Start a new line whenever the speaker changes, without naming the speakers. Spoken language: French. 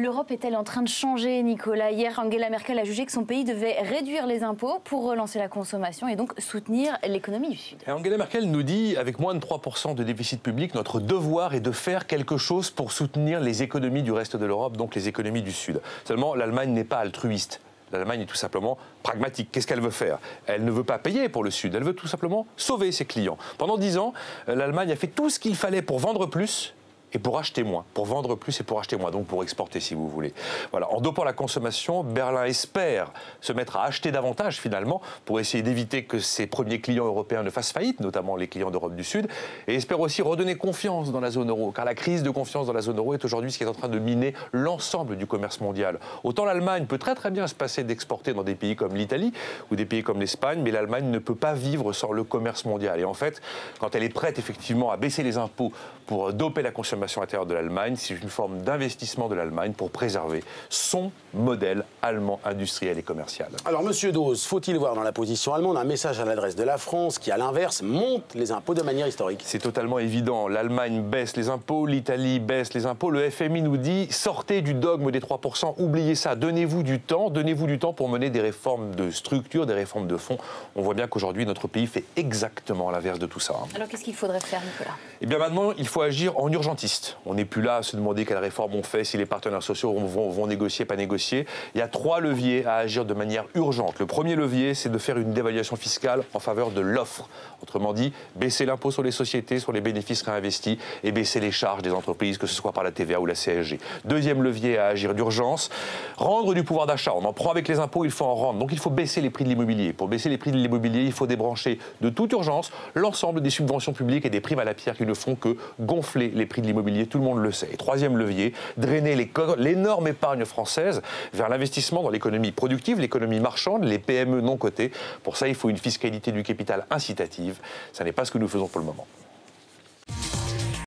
L'Europe est-elle en train de changer, Nicolas? Hier, Angela Merkel a jugé que son pays devait réduire les impôts pour relancer la consommation et donc soutenir l'économie du Sud.
Et Angela Merkel nous dit, avec moins de 3% de déficit public, notre devoir est de faire quelque chose pour soutenir les économies du reste de l'Europe, donc les économies du Sud. Seulement, l'Allemagne n'est pas altruiste. L'Allemagne est tout simplement pragmatique. Qu'est-ce qu'elle veut faire? Elle ne veut pas payer pour le Sud, elle veut tout simplement sauver ses clients. Pendant 10 ans, l'Allemagne a fait tout ce qu'il fallait pour vendre plus et pour acheter moins, pour vendre plus et pour acheter moins, donc pour exporter si vous voulez. Voilà. En dopant la consommation, Berlin espère se mettre à acheter davantage finalement pour essayer d'éviter que ses premiers clients européens ne fassent faillite, notamment les clients d'Europe du Sud, et espère aussi redonner confiance dans la zone euro, car la crise de confiance dans la zone euro est aujourd'hui ce qui est en train de miner l'ensemble du commerce mondial. Autant l'Allemagne peut très bien se passer d'exporter dans des pays comme l'Italie ou des pays comme l'Espagne, mais l'Allemagne ne peut pas vivre sans le commerce mondial. Et en fait, quand elle est prête effectivement à baisser les impôts pour doper la consommation intérieure de l'Allemagne, c'est une forme d'investissement de l'Allemagne pour préserver son modèle allemand industriel et commercial.
Alors, Monsieur Dose, faut-il voir dans la position allemande un message à l'adresse de la France qui, à l'inverse, monte les impôts de manière historique?
C'est totalement évident. L'Allemagne baisse les impôts, l'Italie baisse les impôts. Le FMI nous dit, sortez du dogme des 3%, oubliez ça, donnez-vous du temps pour mener des réformes de structure, des réformes de fond. On voit bien qu'aujourd'hui, notre pays fait exactement l'inverse de tout ça.
Alors, qu'est-ce qu'il faudrait faire, Nicolas?
Eh bien, maintenant, il faut agir en urgentiste. On n'est plus là à se demander quelles réformes on fait, si les partenaires sociaux vont négocier, pas négocier. Il y a 3 leviers à agir de manière urgente. Le premier levier, c'est de faire une dévaluation fiscale en faveur de l'offre. Autrement dit, baisser l'impôt sur les sociétés, sur les bénéfices réinvestis et baisser les charges des entreprises, que ce soit par la TVA ou la CSG. Deuxième levier à agir d'urgence, rendre du pouvoir d'achat. On en prend avec les impôts, il faut en rendre. Donc il faut baisser les prix de l'immobilier. Pour baisser les prix de l'immobilier, il faut débrancher de toute urgence l'ensemble des subventions publiques et des primes à la pierre qui ne font que gonfler les prix de l'immobilier. Tout le monde le sait. Et troisième levier, drainer l'énorme épargne française vers l'investissement dans l'économie productive, l'économie marchande, les PME non cotées. Pour ça, il faut une fiscalité du capital incitative. Ça n'est pas ce que nous faisons pour le moment.